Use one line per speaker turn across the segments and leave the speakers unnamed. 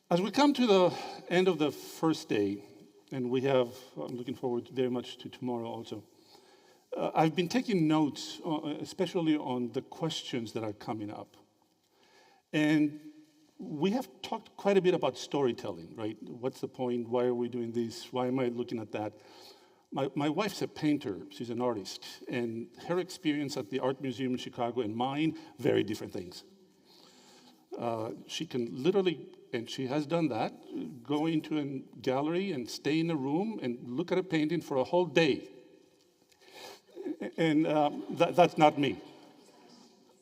As we come to the end of the first day, and I'm looking forward very much to tomorrow also, I've been taking notes, especially on the questions that are coming up. And we have talked quite a bit about storytelling, right? What's the point? Why are we doing this? Why am I looking at that? My wife's a painter. She's an artist. And her experience at the Art Museum in Chicago and mine, very different things. She can literally, and she has done that, go into a gallery and stay in a room and look at a painting for a whole day. And that's not me.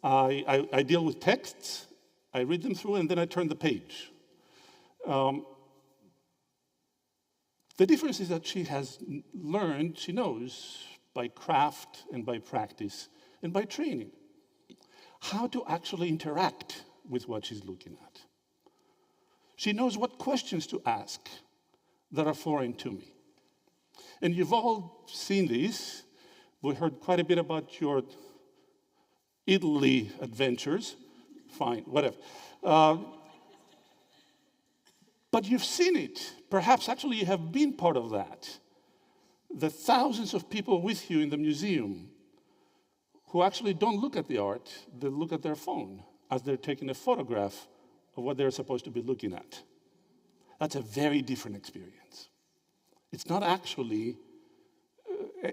I deal with texts, I read them through, and then I turn the page. The difference is that she has learned, she knows, by craft and by practice and by training, how to actually interact with what she's looking at. She knows what questions to ask that are foreign to me. And you've all seen these. We heard quite a bit about your Italy adventures. Fine, whatever. But you've seen it. Perhaps actually you have been part of that. The thousands of people with you in the museum who actually don't look at the art, they look at their phone as they're taking a photograph of what they're supposed to be looking at. That's a very different experience. It's not actually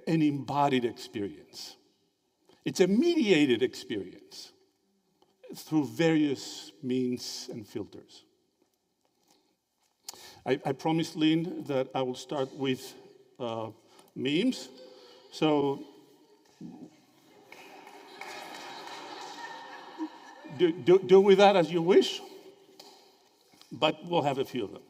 an embodied experience. It's a mediated experience through various means and filters. I promised Lynn that I will start with memes. So do with that as you wish, but we'll have a few of them.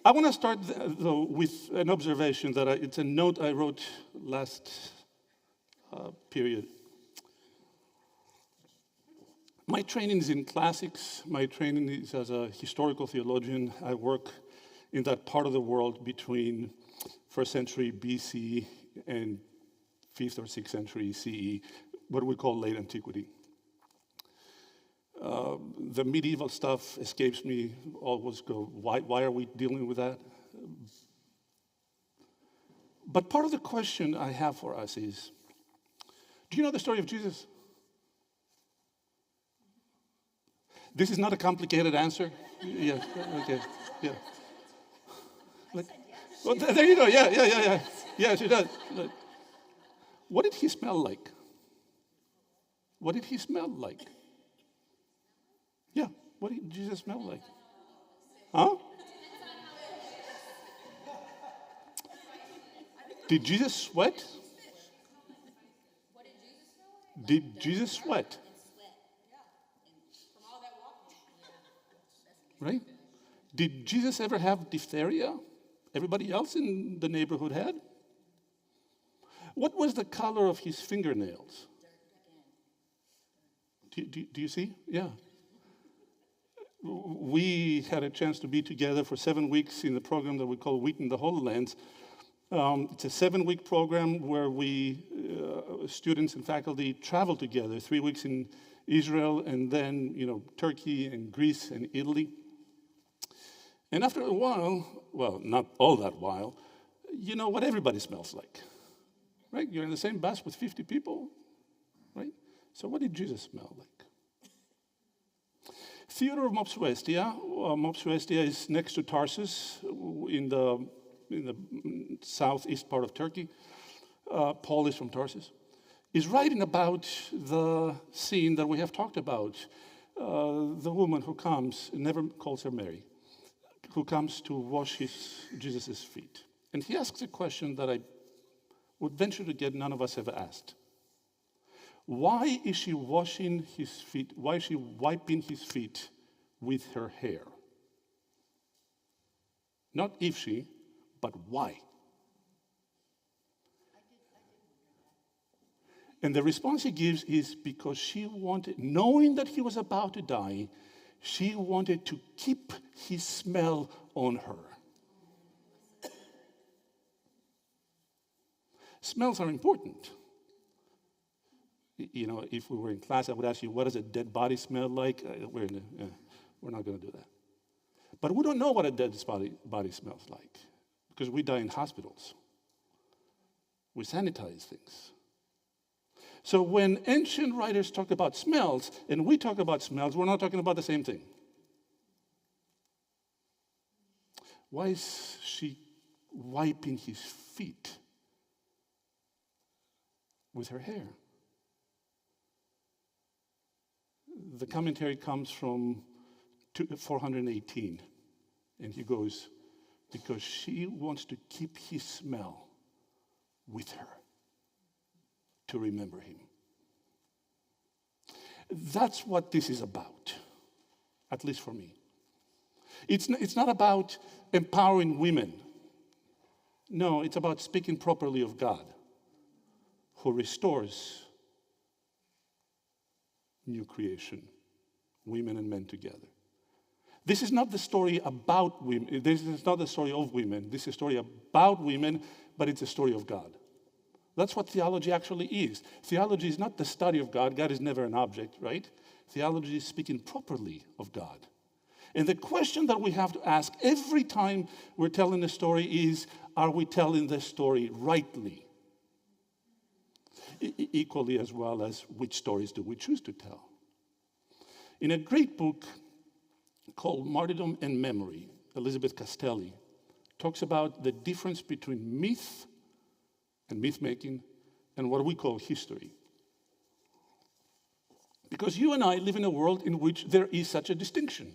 I want to start, though, with an observation that it's a note I wrote last period. My training is in classics. My training is as a historical theologian. I work in that part of the world between 1st century BC and 5th or 6th century CE, what we call late antiquity. The medieval stuff escapes me, always go, why are we dealing with that? But part of the question I have for us is, do you know the story of Jesus? This is not a complicated answer? Yeah, okay, yeah. Like, well, there you go, yeah. Yeah, she does. What did he smell like? What did he smell like? Yeah, what did Jesus smell like? Huh? Did Jesus sweat? Did Jesus sweat? Right? Did Jesus ever have diphtheria? Everybody else in the neighborhood had? What was the color of his fingernails? Do you see? Yeah. We had a chance to be together for 7 weeks in the program that we call Wheat in the Holy Lands. It's a 7-week program where we, students and faculty, travel together, 3 weeks in Israel and then, Turkey and Greece and Italy. And after a while, well, not all that while, you know what everybody smells like, right? You're in the same bus with 50 people, right? So what did Jesus smell like? Theater of Mopsuestia. Mopsuestia is next to Tarsus in the southeast part of Turkey. Paul is from Tarsus. Is writing about the scene that we have talked about. The woman who comes, never calls her Mary, who comes to wash Jesus' feet. And he asks a question that I would venture to get none of us ever asked. Why is she washing his feet? Why is she wiping his feet with her hair? Not if she, but why? And the response he gives is because she wanted, knowing that he was about to die, she wanted to keep his smell on her. Smells are important. If we were in class, I would ask you, what does a dead body smell like? We're not going to do that. But we don't know what a dead body smells like because we die in hospitals. We sanitize things. So when ancient writers talk about smells and we talk about smells, we're not talking about the same thing. Why is she wiping his feet with her hair? The commentary comes from 418, and he goes, because she wants to keep his smell with her to remember him. That's what this is about, at least for me. It's not about empowering women. No, it's about speaking properly of God, who restores new creation, women and men together. This is not the story about women. This is not the story of women. This is a story about women, but it's a story of God. That's what theology actually is. Theology is not the study of God. God is never an object, right? Theology is speaking properly of God. And the question that we have to ask every time we're telling a story is, are we telling the story rightly? Equally as well as which stories do we choose to tell? In a great book called Martyrdom and Memory, Elizabeth Castelli talks about the difference between myth and myth-making and what we call history. Because you and I live in a world in which there is such a distinction.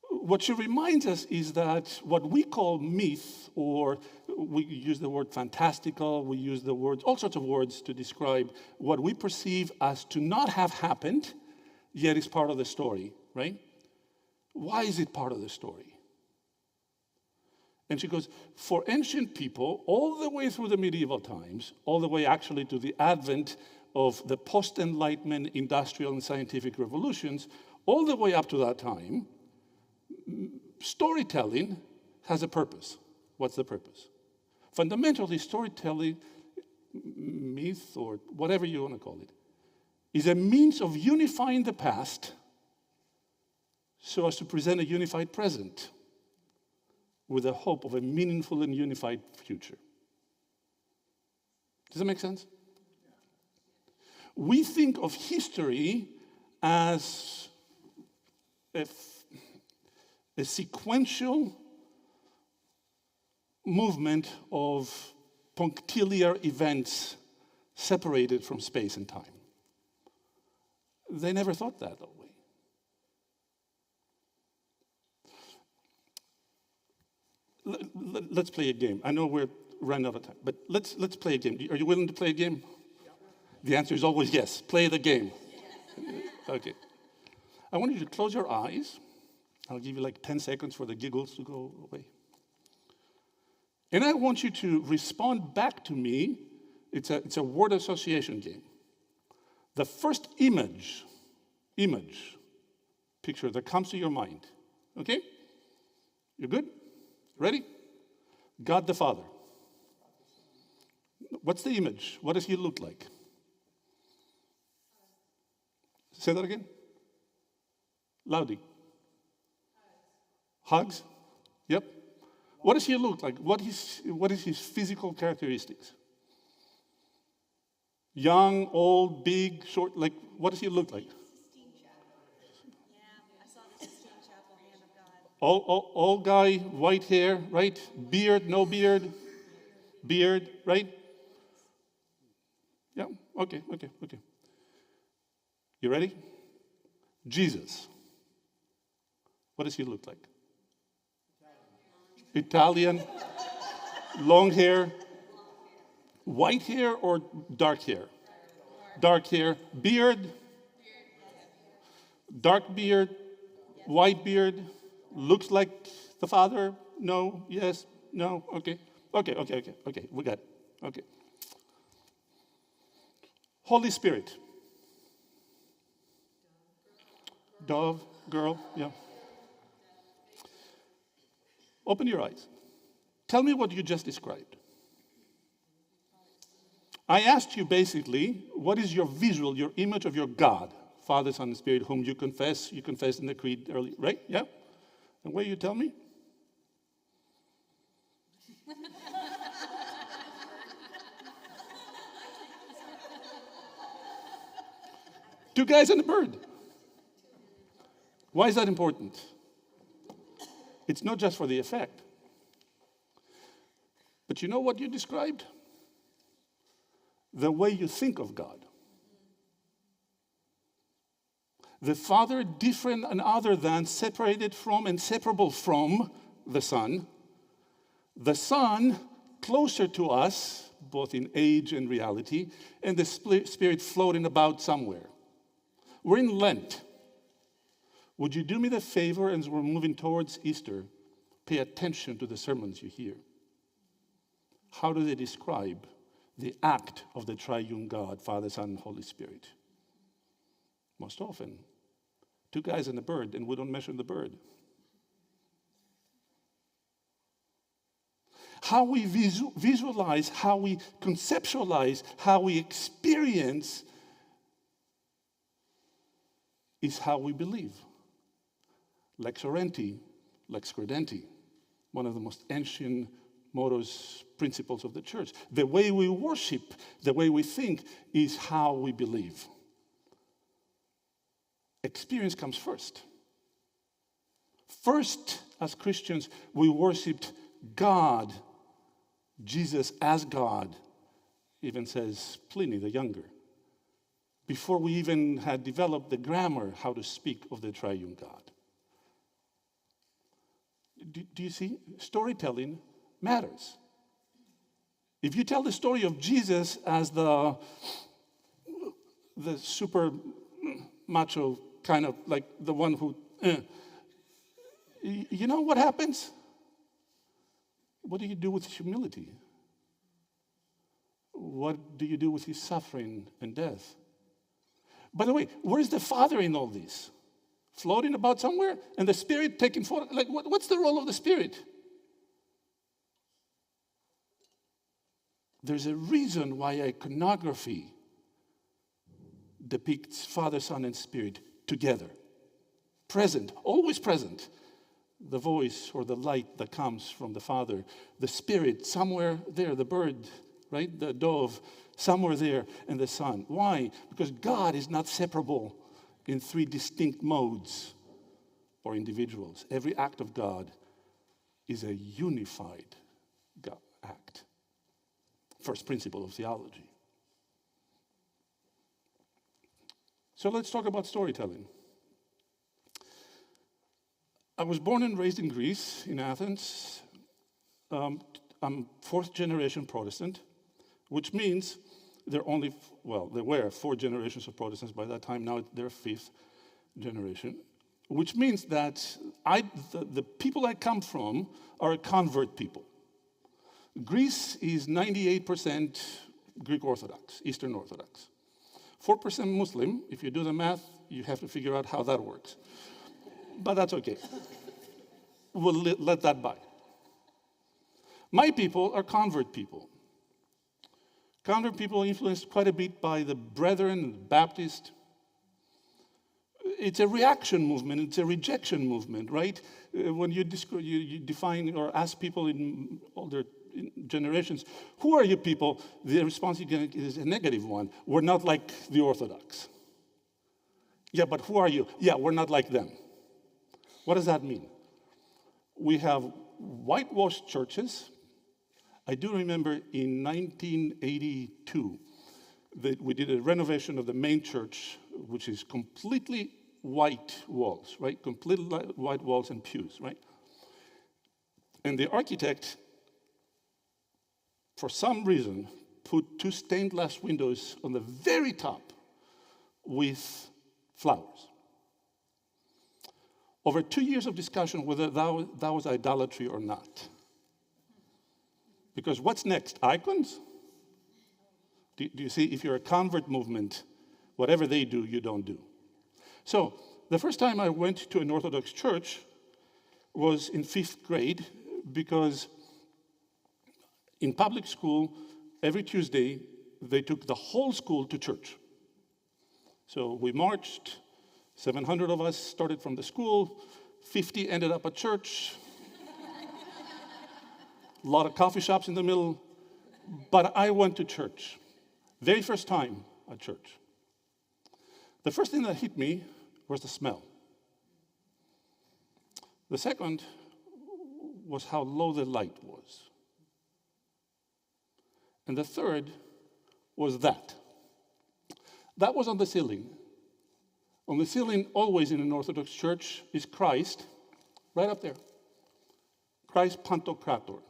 What she reminds us is that what we call myth, or we use the word fantastical, we use the word, all sorts of words to describe what we perceive as to not have happened, yet is part of the story, right? Why is it part of the story? And she goes, for ancient people, all the way through the medieval times, all the way actually to the advent of the post-Enlightenment industrial and scientific revolutions, all the way up to that time, storytelling has a purpose. What's the purpose? Fundamentally, storytelling, myth, or whatever you want to call it, is a means of unifying the past so as to present a unified present with the hope of a meaningful and unified future. Does that make sense? We think of history as a sequential movement of punctiliar events separated from space and time. They never thought that way. Let's play a game. I know we're running out of time, but let's play a game. Are you willing to play a game? The answer is always yes. Play the game. Okay. I want you to close your eyes. I'll give you like 10 seconds for the giggles to go away. And I want you to respond back to me. It's a word association game. The first image, picture that comes to your mind. Okay? You good? Ready? God the Father. What's the image? What does he look like? Say that again. Loudly. Hugs? Yep. What does he look like? What is his physical characteristics? Young, old, big, short, like, what does he look like?
Yeah, I saw the Sistine Chapel hand of God.
Old guy, white hair, right? Beard, no beard? Beard, right? Yeah, okay. You ready? Jesus. What does he look like? Italian, long hair, white hair or dark hair? Dark hair, beard, dark beard, white beard, looks like the Father, no, yes, no, okay, we got it, okay. Holy Spirit. Dove, girl, yeah. Open your eyes. Tell me what you just described. I asked you basically, what is your visual, your image of your God? Father, Son, and Spirit, whom you confess in the creed early, right? Yeah? And what do you tell me? Two guys and a bird. Why is that important? It's not just for the effect. But you know what you described? The way you think of God. The Father different and other than, separated from and separable from the Son. The Son closer to us, both in age and reality, and the Spirit floating about somewhere. We're in Lent. Would you do me the favor, as we're moving towards Easter, pay attention to the sermons you hear? How do they describe the act of the triune God, Father, Son, and Holy Spirit? Most often, two guys and a bird, and we don't mention the bird. How we visualize, how we conceptualize, how we experience is how we believe. Lex orenti, lex credenti, one of the most ancient mottos, principles of the church. The way we worship, the way we think is how we believe. Experience comes first. First, as Christians, we worshiped God, Jesus as God, even says Pliny the Younger, before we even had developed the grammar how to speak of the triune God. Do you see? Storytelling matters. If you tell the story of Jesus as the super macho kind of like the one who, you know what happens? What do you do with humility? What do you do with his suffering and death? By the way, where's the Father in all this? Floating about somewhere? And the Spirit taking photos? Like, what's the role of the Spirit? There's a reason why iconography depicts Father, Son, and Spirit together. Present, always present. The voice or the light that comes from the Father. The Spirit, somewhere there, the bird, right? The dove, somewhere there, and the Son. Why? Because God is not separable in three distinct modes or individuals. Every act of God is a unified act. First principle of theology. So let's talk about storytelling. I was born and raised in Greece, in Athens. I'm fourth generation Protestant, which means there were four generations of Protestants by that time. Now they're fifth generation, which means that the people I come from are a convert people. Greece is 98% Greek Orthodox, Eastern Orthodox. 4% Muslim. If you do the math, you have to figure out how that works. But that's okay. We'll let that by. My people are convert people. Convert people influenced quite a bit by the Brethren and the Baptist. It's a reaction movement. It's a rejection movement, right? When you define or ask people in older generations, who are you people? The response you get is a negative one. We're not like the Orthodox. Yeah, but who are you? Yeah, we're not like them. What does that mean? We have whitewashed churches. I do remember in 1982 that we did a renovation of the main church, which is completely white walls, right? Completely white walls and pews, right? And the architect, for some reason, put two stained glass windows on the very top with flowers. Over 2 years of discussion whether that was idolatry or not. Because what's next? Icons? Do you see, if you're a convert movement, whatever they do, you don't do. So, the first time I went to an Orthodox church was in 5th grade, because in public school, every Tuesday, they took the whole school to church. So we marched, 700 of us started from the school, 50 ended up at church, a lot of coffee shops in the middle, but I went to church. Very first time at church. The first thing that hit me was the smell. The second was how low the light was. And the third was that. That was on the ceiling. On the ceiling, always in an Orthodox church, is Christ, right up there. Christ Pantocrator,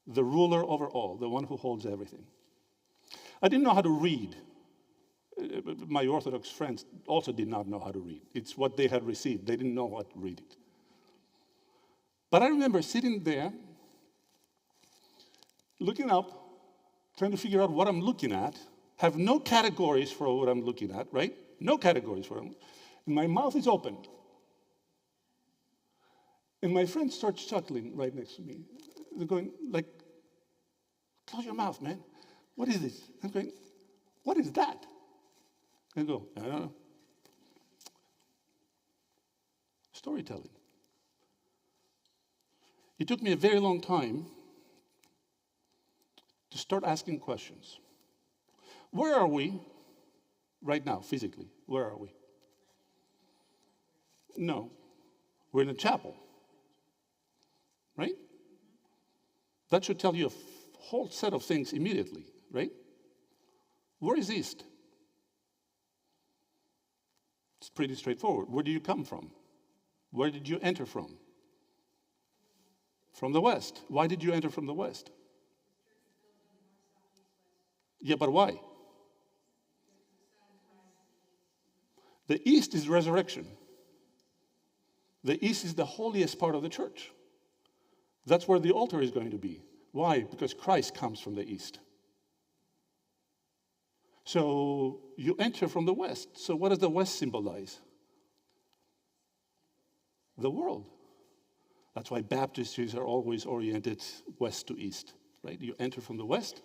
the ruler over all, the one who holds everything. I didn't know how to read. My Orthodox friends also did not know how to read. It's what they had received. They didn't know how to read it. But I remember sitting there, looking up, trying to figure out what I'm looking at, have no categories for what I'm looking at, right? No categories for it. And my mouth is open. And my friend starts chuckling right next to me. They're going, like, close your mouth, man. What is this? I'm going, what is that? And go, I don't know. Storytelling. It took me a very long time to start asking questions. Where are we right now, physically? Where are we? No. We're in a chapel. Right? That should tell you a whole set of things immediately, right? Where is East? It's pretty straightforward. Where do you come from? Where did you enter from? From the West. Why did you enter from the West? Yeah, but why? The East is resurrection. The East is the holiest part of the church. That's where the altar is going to be. Why? Because Christ comes from the East. So you enter from the West. So what does the West symbolize? The world. That's why baptistries are always oriented west to east, right? You enter from the West.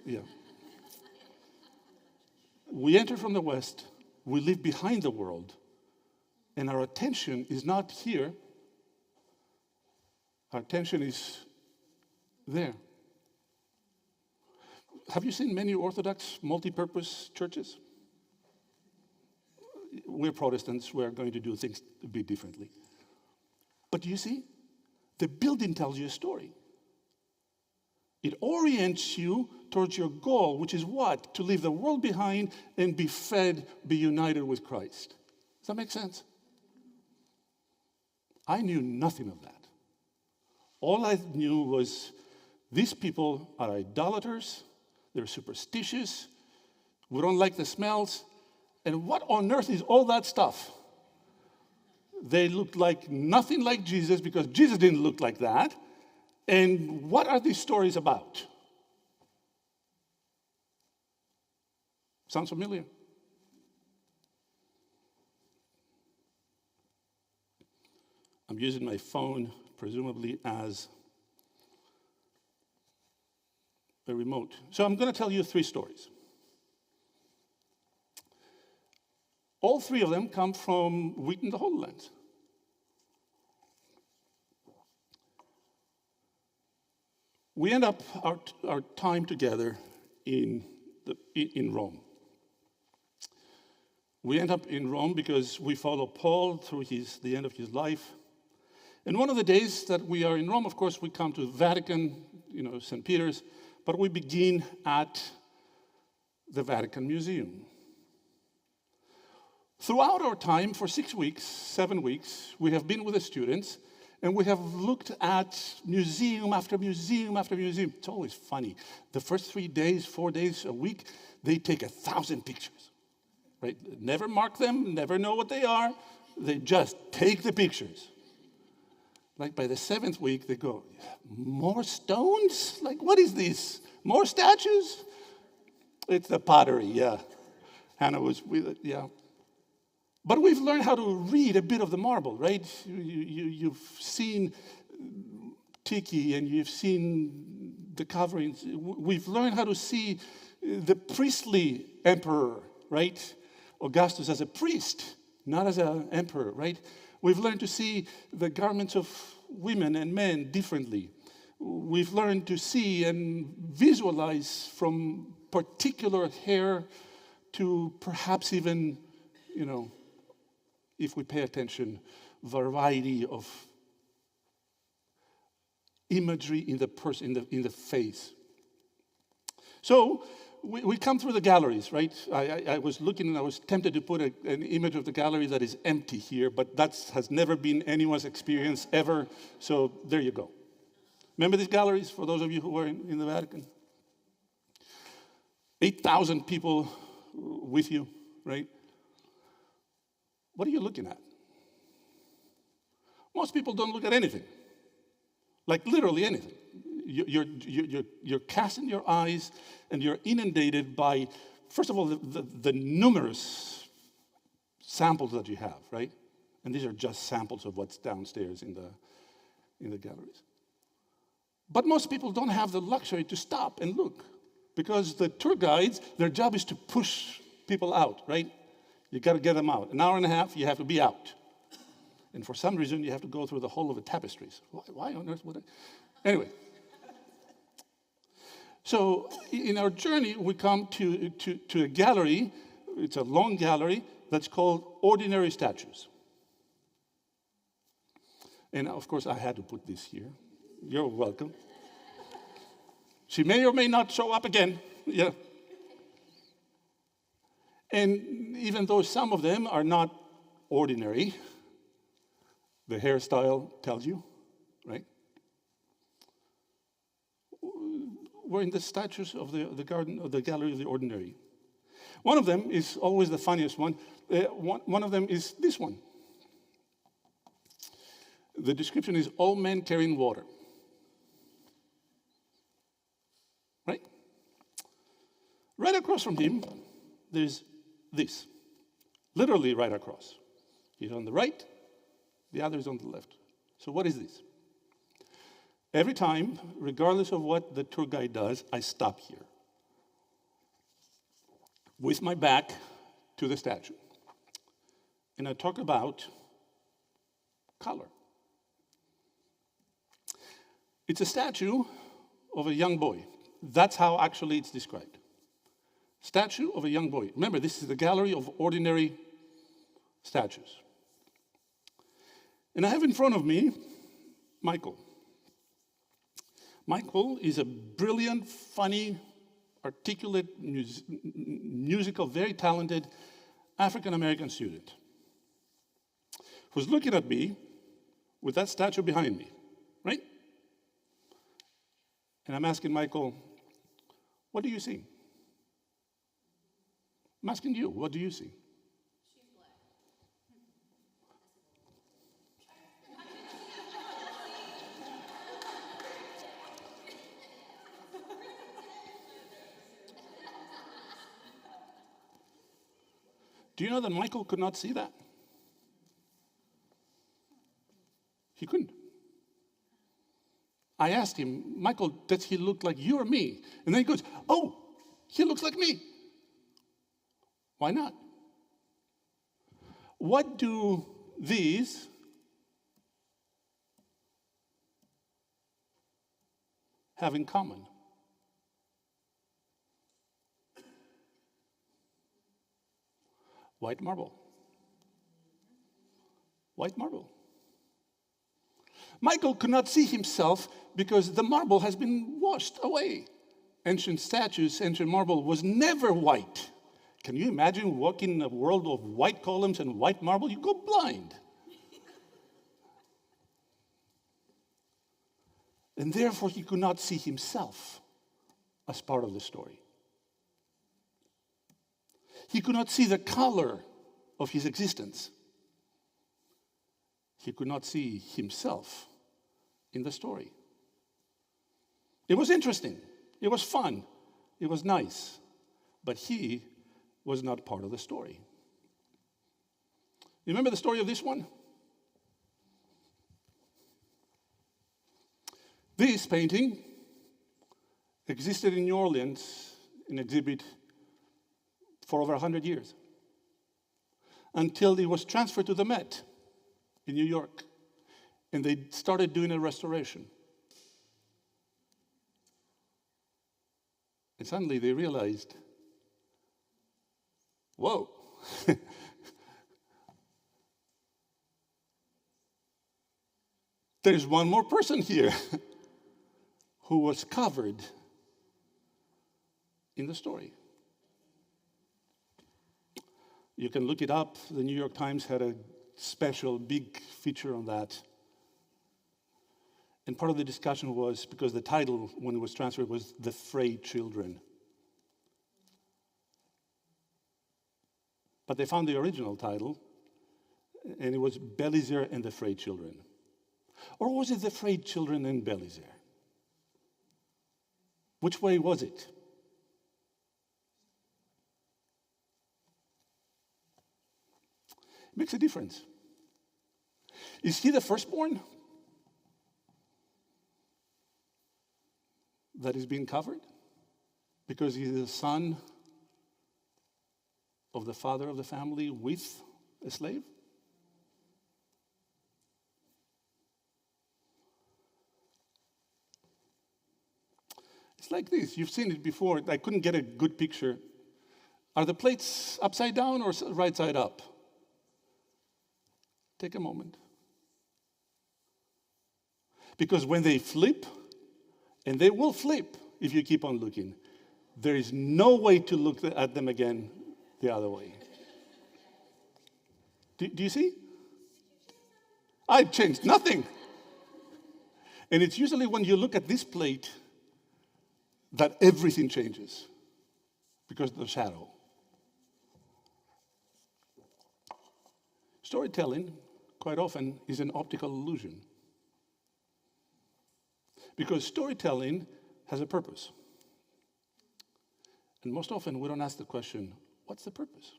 Yeah. We enter from the West, we live behind the world, and our attention is not here. Our attention is there. Have you seen many Orthodox multi-purpose churches? We're Protestants, we're going to do things a bit differently. But do you see? The building tells you a story. It orients you towards your goal, which is what? To leave the world behind and be fed, be united with Christ. Does that make sense? I knew nothing of that. All I knew was these people are idolaters, they're superstitious, we don't like the smells, and what on earth is all that stuff? They looked like nothing like Jesus because Jesus didn't look like that. And what are these stories about? Sounds familiar? I'm using my phone, presumably as a remote. So I'm going to tell you 3 stories. All 3 of them come from Wheaton, the Holy Land. We end up our time together in Rome. We end up in Rome because we follow Paul through the end of his life. And one of the days that we are in Rome, of course, we come to the Vatican, St. Peter's, but we begin at the Vatican Museum. Throughout our time, for 6 weeks, 7 weeks, we have been with the students, and we have looked at museum after museum after museum. It's always funny. The first 3 days, 4 days a week, they take 1,000 pictures, right? Never mark them, never know what they are. They just take the pictures. Like by the 7th week, they go, more stones? Like, what is this? More statues? It's the pottery, yeah. Hannah was with it, yeah. But we've learned how to read a bit of the marble, right? You've seen Tiki and you've seen the coverings. We've learned how to see the priestly emperor, right? Augustus as a priest, not as an emperor, right? We've learned to see the garments of women and men differently. We've learned to see and visualize from particular hair to perhaps even, if we pay attention, variety of imagery in the person, in the face. So we come through the galleries, right? I was looking and I was tempted to put an image of the gallery that is empty here, but that has never been anyone's experience ever. So there you go. Remember these galleries, for those of you who were in the Vatican? 8,000 people with you, right? What are you looking at? Most people don't look at anything, like literally anything. You're casting your eyes and you're inundated by, first of all, the numerous samples that you have, right? And these are just samples of what's downstairs in the galleries. But most people don't have the luxury to stop and look, because the tour guides, their job is to push people out, right? You got to get them out. An hour and a half, you have to be out. And for some reason, you have to go through the whole of the tapestries. Why on earth would I? Anyway. So in our journey, we come to a gallery. It's a long gallery that's called Ordinary Statues. And of course, I had to put this here. You're welcome. She may or may not show up again. Yeah. And even though some of them are not ordinary, the hairstyle tells you, right? We're in the statues of the garden of the Gallery of the Ordinary. One of them is always the funniest one. One of them is this one. The description is all men carrying water. Right? Right across from him, there's this. Literally right across. He's on the right, the other is on the left. So what is this? Every time, regardless of what the tour guide does, I stop here with my back to the statue. And I talk about color. It's a statue of a young boy. That's how actually it's described. Statue of a young boy. Remember, this is the Gallery of Ordinary Statues. And I have in front of me Michael. Michael is a brilliant, funny, articulate, musical, very talented African-American student who's looking at me with that statue behind me, right? And I'm asking Michael, what do you see? I'm asking you, what do you see?
She's black.
Do you know that Michael could not see that? He couldn't. I asked him, Michael, does he look like you or me? And then he goes, oh, he looks like me. Why not? What do these have in common? White marble. White marble. Michael could not see himself because the marble has been washed away. Ancient statues, ancient marble was never white. Can you imagine walking in a world of white columns and white marble? You go blind. And therefore, he could not see himself as part of the story. He could not see the color of his existence. He could not see himself in the story. It was interesting. It was fun. It was nice. But he was not part of the story. You remember the story of this one? This painting existed in New Orleans in exhibit for over 100 years until it was transferred to the Met in New York, and they started doing a restoration. And suddenly they realized, whoa, there's one more person here who was covered in the story. You can look it up. The New York Times had a special big feature on that. And part of the discussion was, because the title, when it was transferred, was The Frayed Children. But they found the original title, and it was Belisaire and the Frayed Children. Or was it The Frayed Children and Belisaire? Which way was it? It makes a difference. Is he the firstborn that is being covered? Because he's the son of the father of the family with a slave? It's like this. You've seen it before. I couldn't get a good picture. Are the plates upside down or right side up? Take a moment. Because when they flip, and they will flip if you keep on looking, there is no way to look at them again the other way. Do you see? I changed nothing. And it's usually when you look at this plate that everything changes because of the shadow. Storytelling, quite often, is an optical illusion. Because storytelling has a purpose. And most often, we don't ask the question, what's the purpose?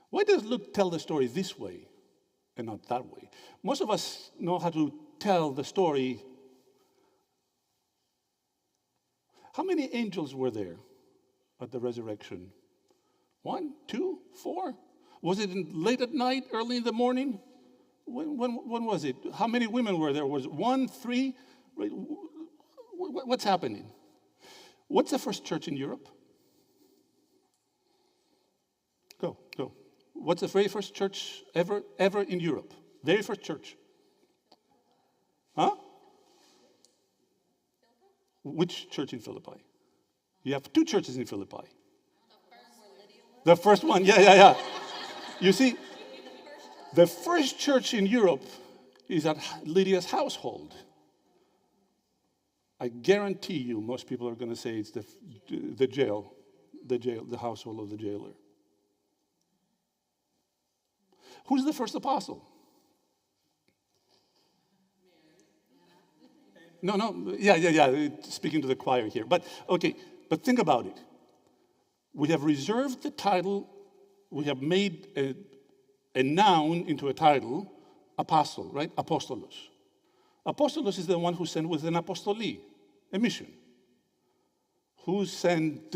Why does Luke tell the story this way and not that way? Most of us know how to tell the story. How many angels were there at the resurrection? 1, 2, 4? Was it late at night, early in the morning? When was it? How many women were there? Was it 1, 3? What's happening? What's the first church in Europe? Go. What's the very first church ever in Europe? Very first church. Huh? Which church in Philippi? You have 2 churches in Philippi. The first one, yeah. You see, the first church in Europe is at Lydia's household. I guarantee you most people are going to say it's the jail, the household of the jailer. Who's the first apostle? No, yeah, speaking to the choir here. But think about it. We have reserved the title, we have made a noun into a title, apostle, right? Apostolos. Apostolos is the one who sent with an apostoli, a mission. Who sent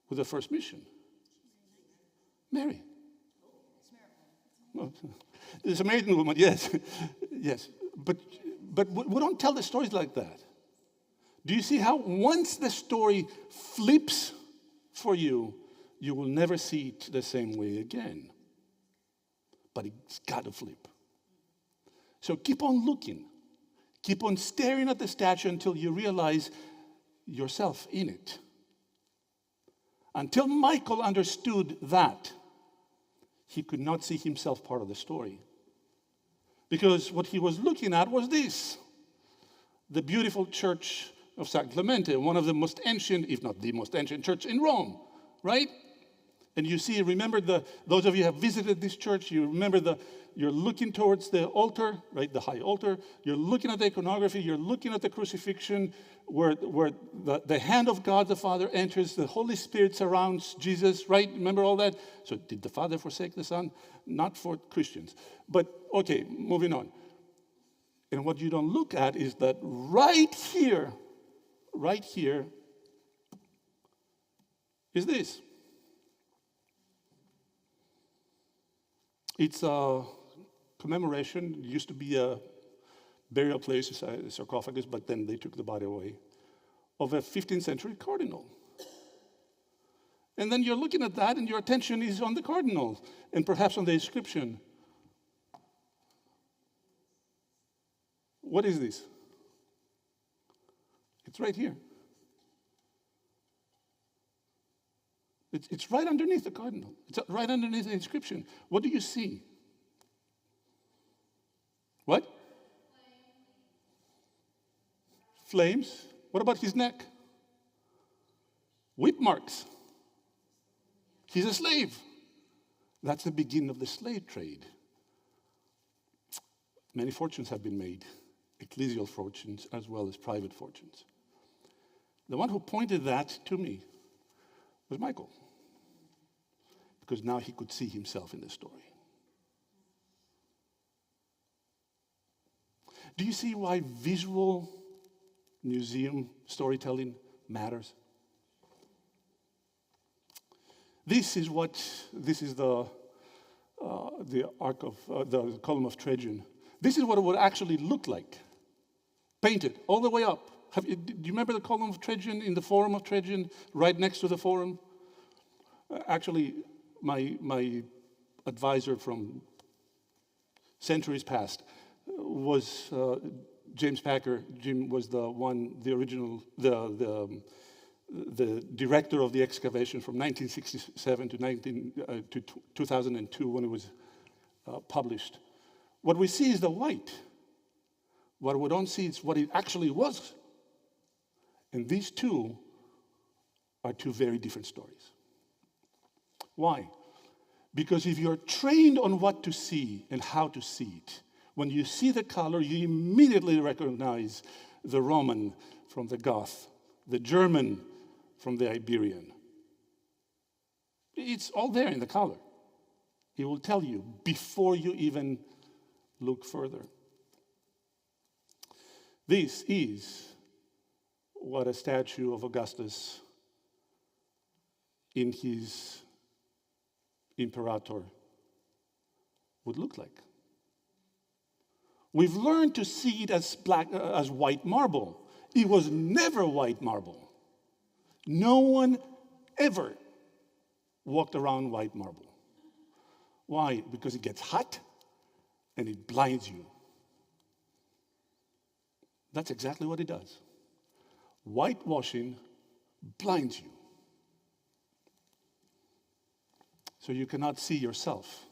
with the first mission? Mary. The Samaritan woman, yes. Yes. But we don't tell the stories like that. Do you see how once the story flips for you, you will never see it the same way again. But it's got to flip. So keep on looking. Keep on staring at the statue until you realize yourself in it. Until Michael understood that, he could not see himself part of the story. Because what he was looking at was this. The beautiful church of San Clemente, one of the most ancient, if not the most ancient church in Rome, right? And you see, remember, those of you who have visited this church, you remember you're looking towards the altar, right, the high altar. You're looking at the iconography. You're looking at the crucifixion where the hand of God the Father enters. The Holy Spirit surrounds Jesus, right? Remember all that? So did the Father forsake the Son? Not for Christians. But, okay, moving on. And what you don't look at is that right here is this. It's a commemoration. It used to be a burial place, a sarcophagus, but then they took the body away, of a 15th century cardinal. And then you're looking at that and your attention is on the cardinal and perhaps on the inscription. What is this? It's right here. It's right underneath the cardinal. It's right underneath the inscription. What do you see? What? Flames. What about his neck? Whip marks. He's a slave. That's the beginning of the slave trade. Many fortunes have been made, ecclesial fortunes as well as private fortunes. The one who pointed that to me was Michael, because now he could see himself in the story. Do you see why visual museum storytelling matters? This is the arc of the column of Trajan. This is what it would actually look like, painted all the way up. Do you remember the column of Trajan in the Forum of Trajan, right next to the Forum? Actually, my advisor from centuries past was James Packer. Jim was the original, the director of the excavation from 1967 to 2002 when it was published. What we see is the white. What we don't see is what it actually was. And these two are two very different stories. Why? Because if you're trained on what to see and how to see it, when you see the color, you immediately recognize the Roman from the Goth, the German from the Iberian. It's all there in the color. He will tell you before you even look further. This is what a statue of Augustus in his imperator would look like. We've learned to see it as white marble. It was never white marble. No one ever walked around white marble. Why? Because it gets hot and it blinds you. That's exactly what it does. Whitewashing blinds you. So you cannot see yourself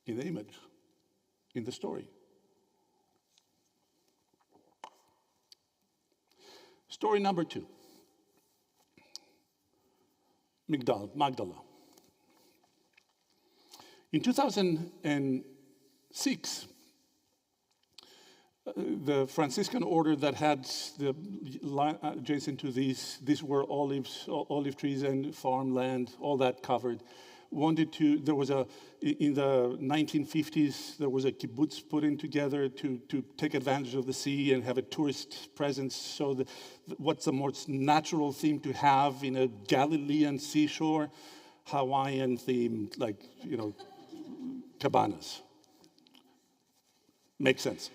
in the image, in the story. Story number 2. Magdala. In 2006, the Franciscan order that had the adjacent to these were olive trees and farmland, all that covered. In the 1950s, there was a kibbutz put in together to take advantage of the sea and have a tourist presence. So what's the most natural theme to have in a Galilean seashore? Hawaiian theme, cabanas. Makes sense.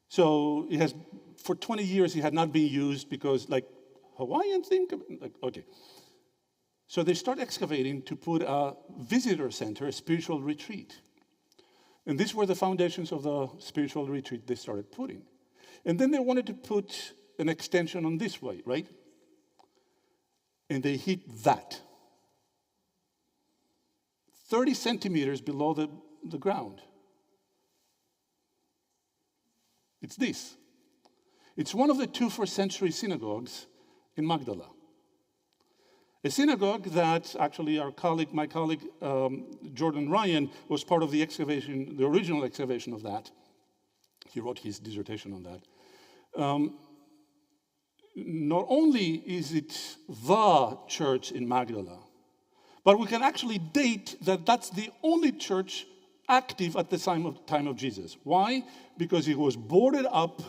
So it has, for 20 years, it had not been used because, Hawaiian theme, okay. So they start excavating to put a visitor center, a spiritual retreat. And these were the foundations of the spiritual retreat they started putting. And then they wanted to put an extension on this way, right? And they hit that. 30 centimeters below the ground. It's this. It's one of the 2 first-century synagogues in Magdala. A synagogue that actually my colleague Jordan Ryan was part of the excavation, the original excavation of that. He wrote his dissertation on that. Not only is it the church in Magdala, but we can actually date that that's the only church active at the time of Jesus. Why? Because it was boarded up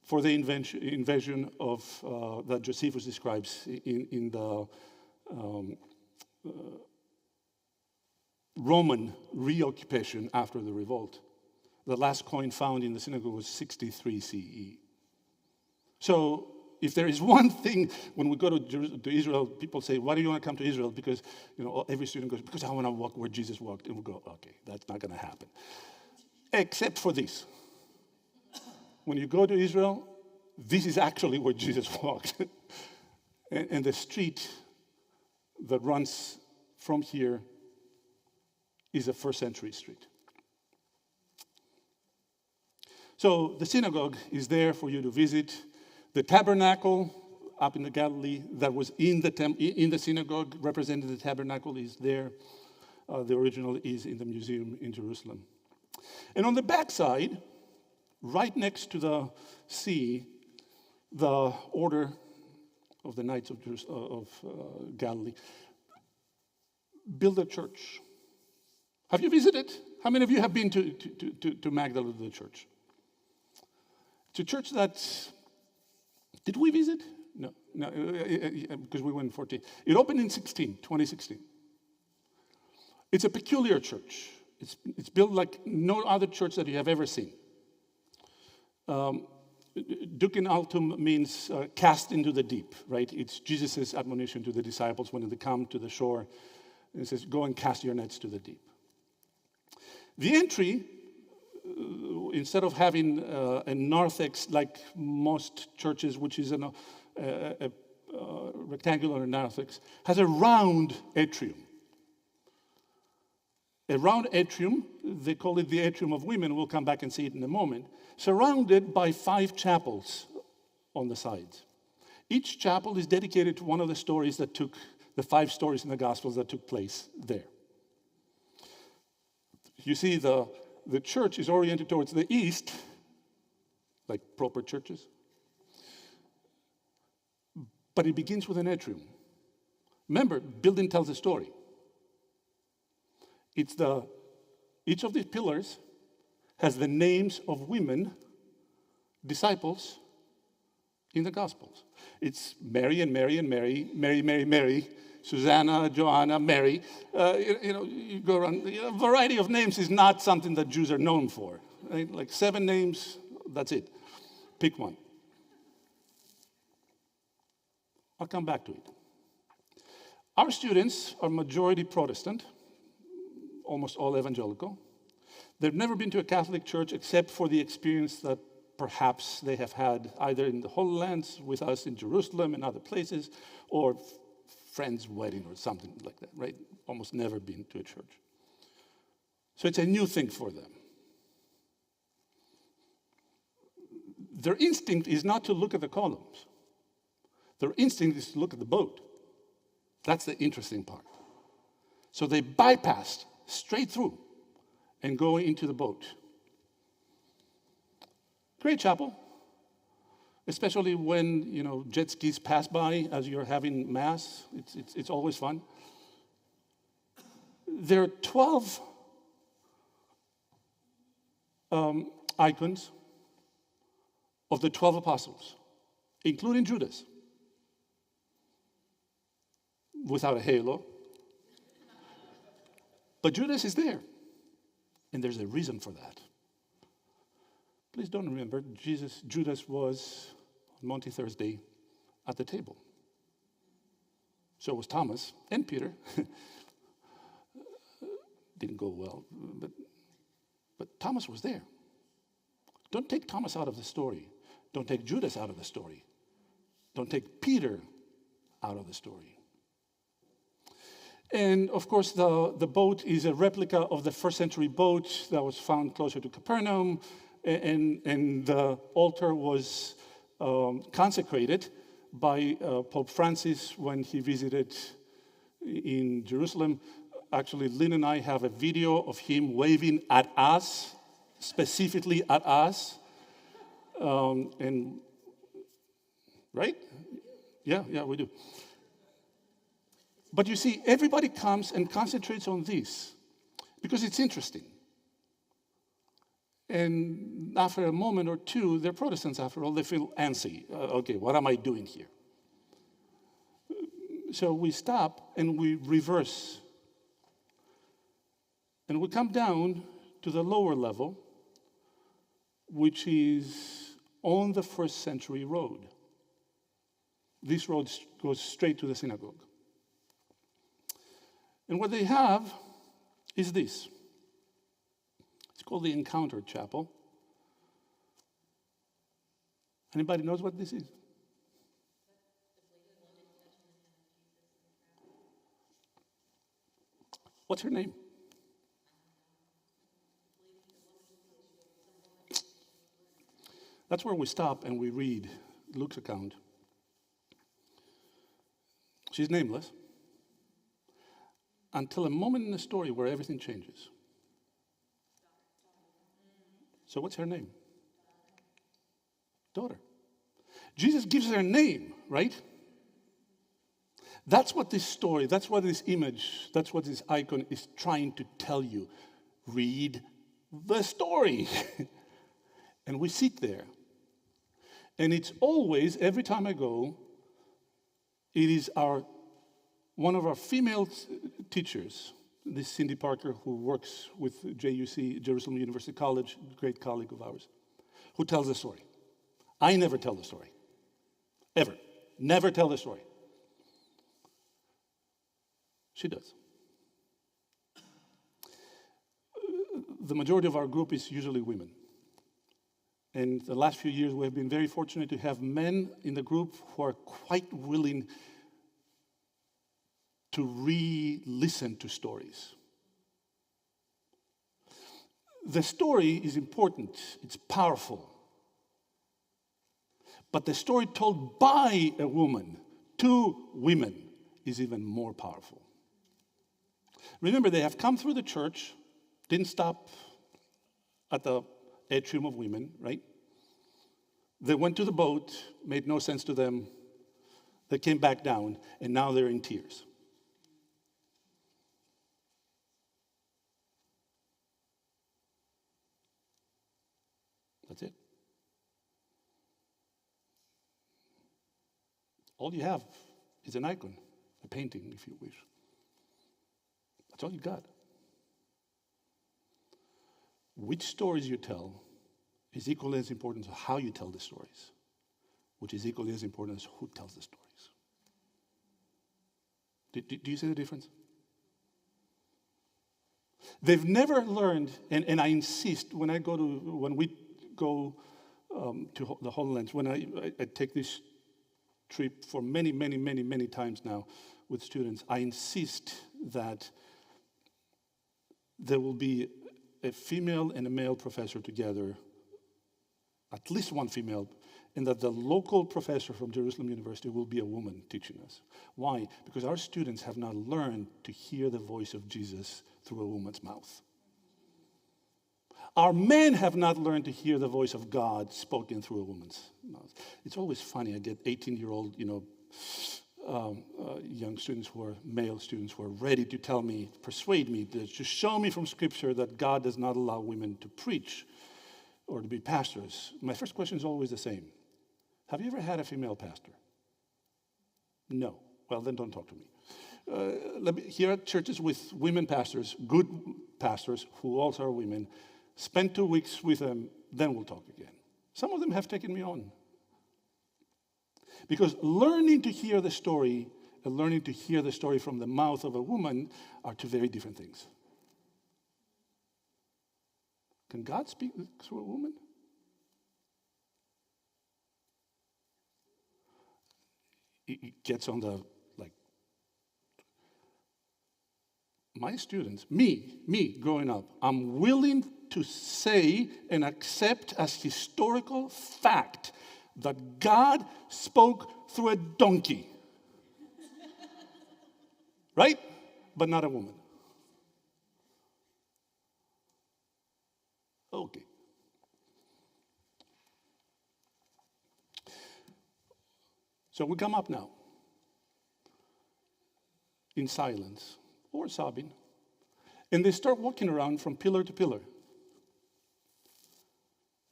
for the invasion of that Josephus describes in the Roman reoccupation after the revolt. The last coin found in the synagogue was 63 CE. So if there is one thing, when we go to Israel, people say, why do you want to come to Israel? Because every student goes, because I want to walk where Jesus walked. And we go, okay, that's not going to happen. Except for this. When you go to Israel, this is actually where Jesus walked. and the street that runs from here is a first century street. So the synagogue is there for you to visit. The tabernacle up in the Galilee that was in the synagogue represented the tabernacle is there. The original is in the museum in Jerusalem. And on the backside, right next to the sea, the order of the Knights of Galilee built a church. Have you visited? How many of you have been to Magdala, the church? It's a church that, did we visit? No, because we went in 14. It opened in 2016. It's a peculiar church. It's built like no other church that you have ever seen. Ducin altum means cast into the deep, right? It's Jesus' admonition to the disciples when they come to the shore. And it says, go and cast your nets to the deep. The entry, instead of having a narthex like most churches, which is a rectangular narthex, has a round atrium. A round atrium, they call it the atrium of women, we'll come back and see it in a moment, surrounded by 5 chapels on the sides. Each chapel is dedicated to one of the stories that the 5 stories in the Gospels that took place there. You see, the church is oriented towards the east, like proper churches. But it begins with an atrium. Remember, building tells a story. Each of these pillars has the names of women, disciples, in the Gospels. It's Mary and Mary and Mary, Mary, Mary, Mary, Susanna, Joanna, Mary. You go around. A variety of names is not something that Jews are known for. Right? Like 7 names, that's it. Pick one. I'll come back to it. Our students are majority Protestant, almost all evangelical. They've never been to a Catholic church except for the experience that perhaps they have had either in the Holy Lands with us in Jerusalem and other places, or friend's wedding or something like that, right? Almost never been to a church. So it's a new thing for them. Their instinct is not to look at the columns. Their instinct is to look at the boat. That's the interesting part. So they bypassed straight through and go into the boat. Great chapel, especially when jet skis pass by as you're having mass. It's always fun. There are 12 icons of the 12 apostles, including Judas, without a halo. But Judas is there, and there's a reason for that. Please don't remember, Judas was on Monty Thursday at the table. So was Thomas and Peter. Didn't go well, but Thomas was there. Don't take Thomas out of the story. Don't take Judas out of the story. Don't take Peter out of the story. And of course, the boat is a replica of the first century boat that was found closer to Capernaum. And the altar was consecrated by Pope Francis when he visited in Jerusalem. Actually, Lynn and I have a video of him waving at us, specifically at us. And right? Yeah, we do. But you see, everybody comes and concentrates on this because it's interesting. And after a moment or two, they're Protestants after all, they feel antsy. Okay, what am I doing here? So we stop and we reverse. And we come down to the lower level, which is on the first century road. This road goes straight to the synagogue. And what they have is this. It's called the Encounter Chapel. Anybody knows what this is? What's her name? That's where we stop and we read Luke's account. She's nameless until a moment in the story where everything changes. So what's her name? Daughter. Jesus gives her a name, right? That's what this story, that's what this image, that's what this icon is trying to tell you. Read the story. And we sit there. And it's always, every time I go, it is one of our female teachers, this Cindy Parker, who works with JUC, Jerusalem University College, great colleague of ours, who tells the story. I never tell the story. Ever. Never tell the story. She does. The majority of our group is usually women. And the last few years, we have been very fortunate to have men in the group who are quite willing to re-listen to stories. The story is important, it's powerful. But the story told by a woman to women is even more powerful. Remember, they have come through the church, didn't stop at the atrium of women, right? They went to the boat, made no sense to them. They came back down, and now they're in tears. That's it. All you have is an icon, a painting, if you wish. That's all you got. Which stories you tell is equally as important as how you tell the stories, which is equally as important as who tells the stories. Do you see the difference? They've never learned, and I insist when we go to the Holy Land, when I take this trip for many times now with students, I insist that there will be a female and a male professor together, at least one female, and that the local professor from Jerusalem University will be a woman teaching us. Why? Because our students have not learned to hear the voice of Jesus through a woman's mouth. Our men have not learned to hear the voice of God spoken through a woman's mouth. It's always funny. I get 18-year-old, young students male students who are ready to persuade me, to show me from Scripture that God does not allow women to preach or to be pastors. My first question is always the same. Have you ever had a female pastor? No. Well, then don't talk to me. Here at churches with women pastors, good pastors who also are women, spend 2 weeks with them, then we'll talk again. Some of them have taken me on. Because learning to hear the story and learning to hear the story from the mouth of a woman are two very different things. Can God speak through a woman? It gets on the, my students, me growing up, I'm willing to say and accept as historical fact that God spoke through a donkey. Right? But not a woman. Okay. So we come up now in silence or sobbing, and they start walking around from pillar to pillar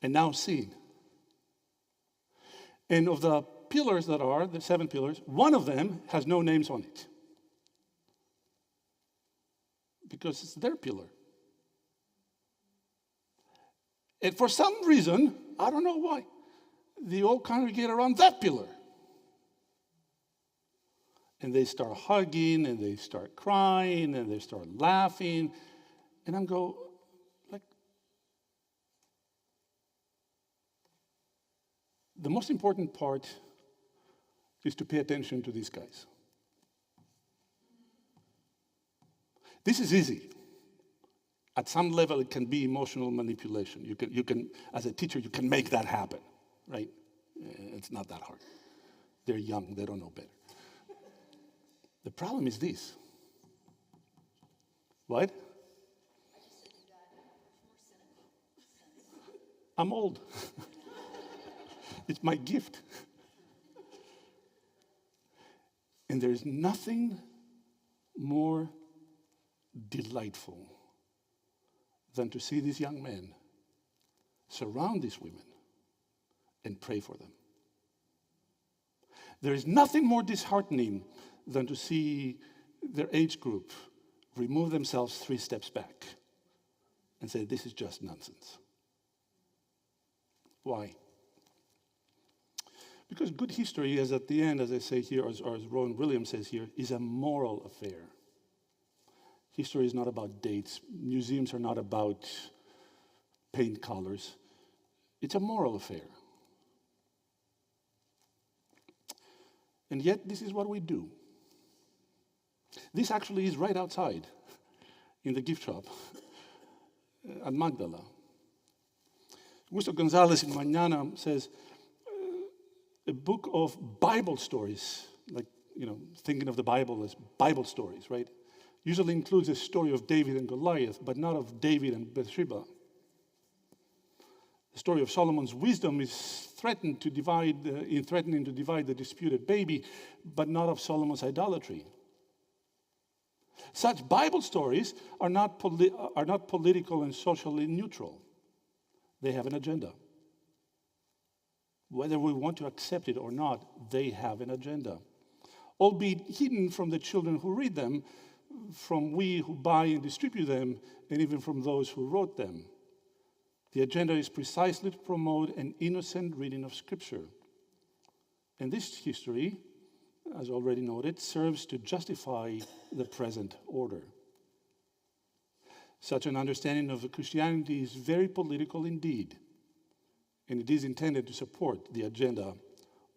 and now seeing. And of the pillars that are, the 7 pillars, one of them has no names on it because it's their pillar. And for some reason, I don't know why, they all congregate around that pillar. And they start hugging, and they start crying, and they start laughing. And I'm like, the most important part is to pay attention to these guys. This is easy. At some level, it can be emotional manipulation. You can, as a teacher, you can make that happen, right? It's not that hard. They're young, they don't know better. The problem is this. What? I'm old. It's my gift. And there's nothing more delightful than to see these young men surround these women and pray for them. There is nothing more disheartening than to see their age group remove themselves 3 steps back and say, this is just nonsense. Why? Because good history is at the end, as I say here, or as Rowan Williams says here, is a moral affair. History is not about dates. Museums are not about paint colors. It's a moral affair. And yet, this is what we do. This actually is right outside in the gift shop at Magdala. Augusto Gonzalez in Mañana says, a book of Bible stories, like, thinking of the Bible as Bible stories, right? Usually includes a story of David and Goliath, but not of David and Bathsheba. The story of Solomon's wisdom is threatening to divide the disputed baby, but not of Solomon's idolatry. Such Bible stories are not political and socially neutral. They have an agenda. Whether we want to accept it or not, they have an agenda. Albeit hidden from the children who read them, from we who buy and distribute them, and even from those who wrote them. The agenda is precisely to promote an innocent reading of Scripture. And this history, as already noted, serves to justify the present order. Such an understanding of Christianity is very political indeed, and it is intended to support the agenda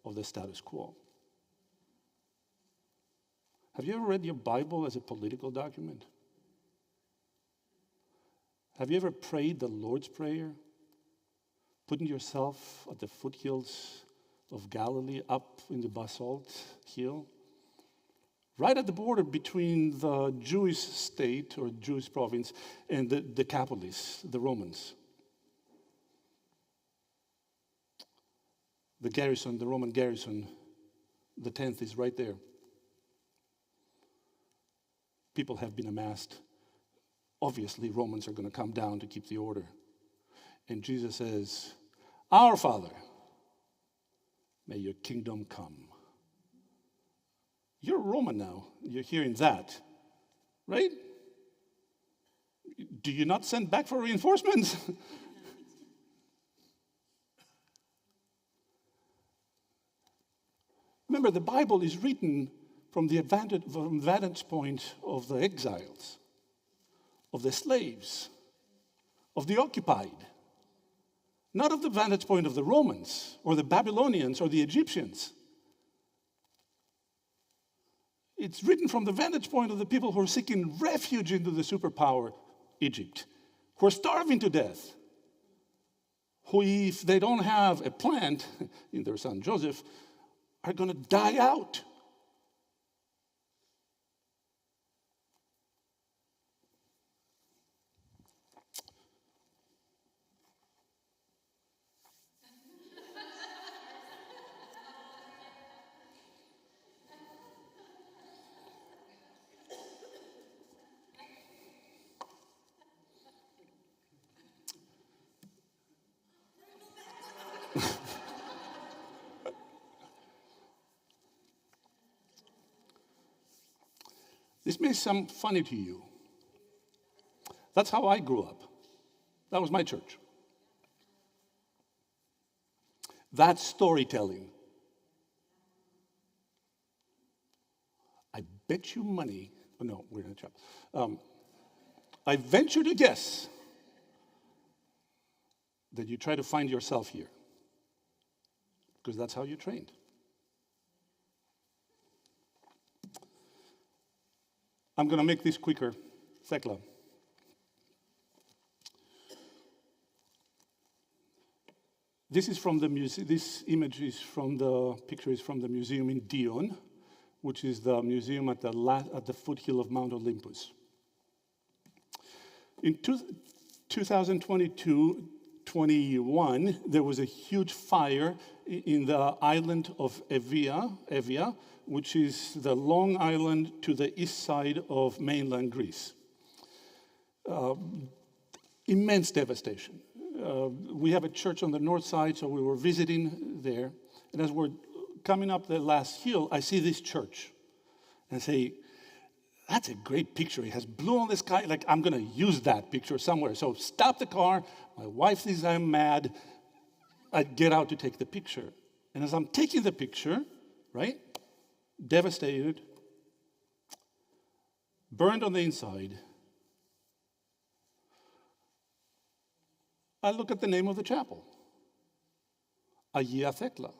of the status quo. Have you ever read your Bible as a political document? Have you ever prayed the Lord's Prayer, putting yourself at the foothills of Galilee, up in the basalt hill, right at the border between the Jewish state or Jewish province and the Decapolis, the Romans? The garrison, the Roman garrison, the 10th is right there. People have been amassed. Obviously, Romans are going to come down to keep the order. And Jesus says, "Our Father, may your kingdom come." You're a Roman now. You're hearing that, right? Do you not send back for reinforcements? Remember, the Bible is written from the vantage point of the exiles, of the slaves, of the occupied, not of the vantage point of the Romans or the Babylonians or the Egyptians. It's written from the vantage point of the people who are seeking refuge into the superpower, Egypt, who are starving to death, who, if they don't have a plant in their son Joseph, are going to die out. This may sound funny to you. That's how I grew up. That was my church. That's storytelling. I bet you money, oh no, we're in a trap. I venture to guess that you try to find yourself here, because that's how you trained. I'm going to make this quicker. Thekla. This is from the museum. This image is from the picture is from the museum in Dion, which is the museum at the foothill of Mount Olympus. In 2022-21, there was a huge fire in the island of Evia, which is the long island to the east side of mainland Greece. Immense devastation. We have a church on the north side, so we were visiting there. And as we're coming up the last hill, I see this church. And I say, that's a great picture. It has blue on the sky. Like, I'm going to use that picture somewhere. So stop the car. My wife thinks I'm mad. I get out to take the picture. And as I'm taking the picture, right, devastated, burned on the inside, I look at the name of the chapel. Agia Thekla.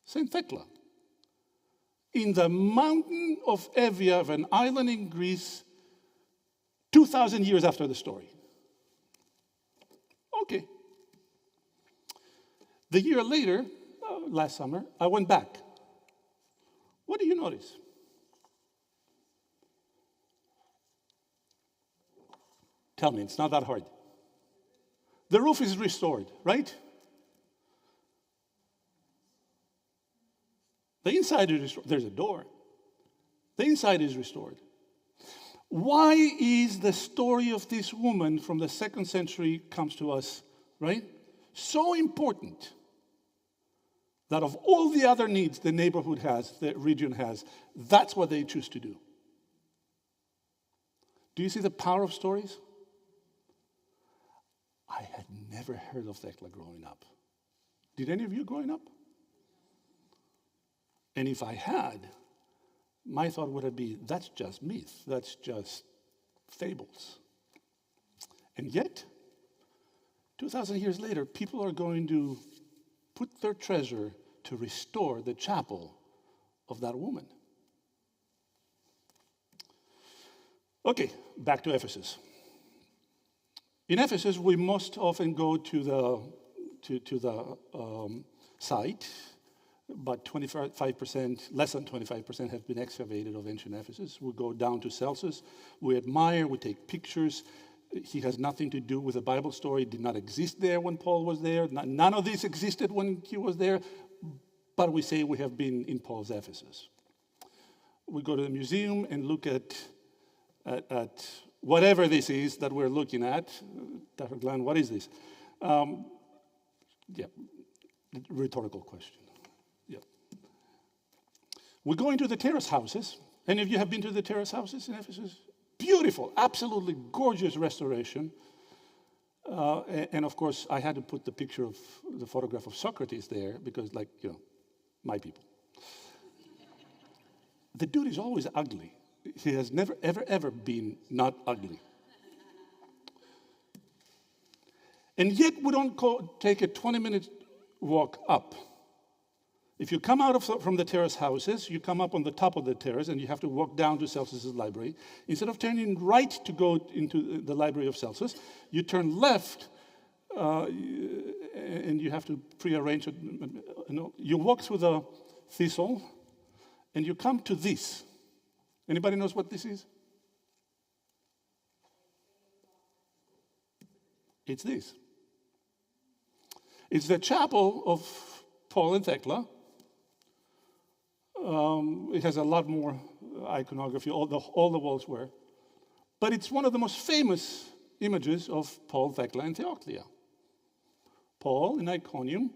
Saint Thekla. In the mountain of Evia, of an island in Greece, 2,000 years after the story. Okay. The year later, last summer, I went back. What do you notice? Tell me, it's not that hard. The roof is restored, right? The inside is restored. There's a door. The inside is restored. Why is the story of this woman from the 2nd century comes to us, right, so important that of all the other needs the neighborhood has, the region has, that's what they choose to do? Do you see the power of stories? I had never heard of Thekla growing up. Did any of you growing up? And if I had, my thought would have been, that's just myth. That's just fables. And yet, 2,000 years later, people are going to put their treasure to restore the chapel of that woman. Okay, back to Ephesus. In Ephesus, we most often go to the site. About 25%, less than 25% have been excavated of ancient Ephesus. We go down to Celsus. We admire, we take pictures. He has nothing to do with the Bible story. It did not exist there when Paul was there. None of this existed when he was there. But we say we have been in Paul's Ephesus. We go to the museum and look at whatever this is that we're looking at. Dr. Glenn, what is this? Rhetorical question. We go into the terrace houses. Any of you have been to the terrace houses in Ephesus? Beautiful, absolutely gorgeous restoration. And of course, I had to put the photograph of Socrates there because, my people. The dude is always ugly. He has never, ever been not ugly. And yet, we don't take a 20-minute walk up. If you come out from the terrace houses, you come up on the top of the terrace and you have to walk down to Celsus's library. Instead of turning right to go into the library of Celsus, you turn left and you have to prearrange it. You walk through the thistle, and you come to this. Anybody knows what this is? It's this. It's the chapel of Paul and Thecla. It has a lot more iconography, all the walls were. But it's one of the most famous images of Paul, Thecla, and Theoclia. Paul in Iconium,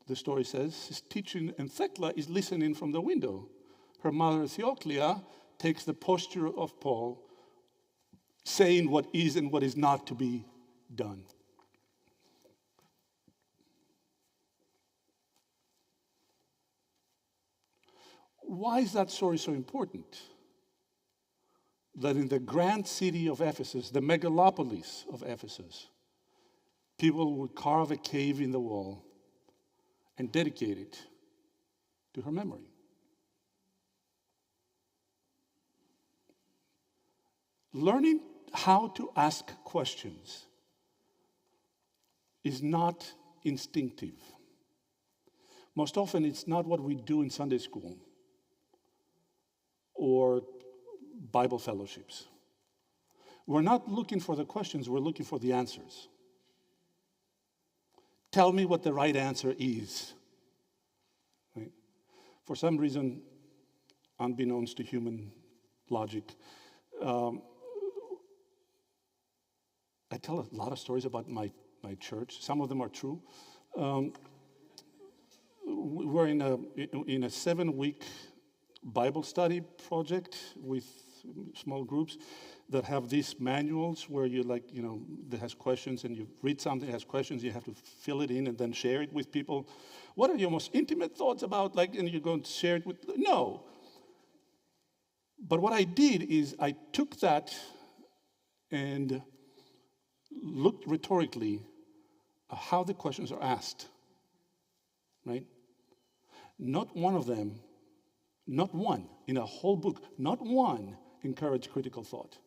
the story says, is teaching, and Thecla is listening from the window. Her mother, Theoclia, takes the posture of Paul, saying what is and what is not to be done. Why is that story so important? That in the grand city of Ephesus, the megalopolis of Ephesus, people would carve a cave in the wall and dedicate it to her memory. Learning how to ask questions is not instinctive. Most often, it's not what we do in Sunday school or Bible fellowships. We're not looking for the questions, we're looking for the answers. Tell me what the right answer is. Right? For some reason, unbeknownst to human logic, I tell a lot of stories about my church. Some of them are true. We're in a 7-week Bible study project with small groups that have these manuals where you that has questions, and you read something that has questions, you have to fill it in and then share it with people. What are your most intimate thoughts about, and you're going to share it with, no. But what I did is I took that and looked rhetorically at how the questions are asked, right? Not one of them, not one, in a whole book, not one encouraged critical thought.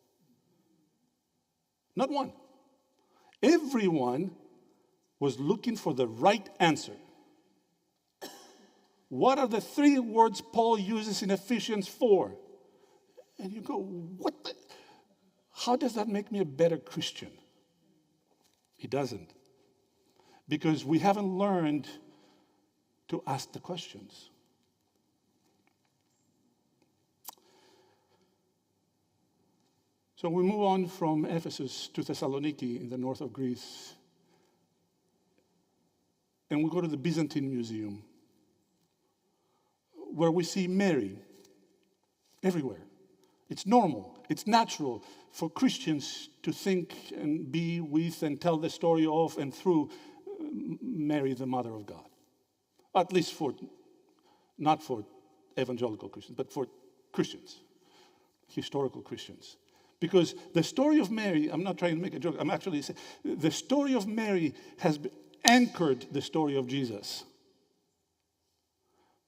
Not one. Everyone was looking for the right answer. What are the 3 words Paul uses in Ephesians 4? And you go, how does that make me a better Christian? It doesn't. Because we haven't learned to ask the questions. So we move on from Ephesus to Thessaloniki in the north of Greece. And we go to the Byzantine Museum, where we see Mary everywhere. It's normal, it's natural for Christians to think and be with and tell the story of and through Mary, the Mother of God. At least not for evangelical Christians, but for Christians, historical Christians. Because the story of Mary, I'm not trying to make a joke, I'm actually saying, the story of Mary has anchored the story of Jesus.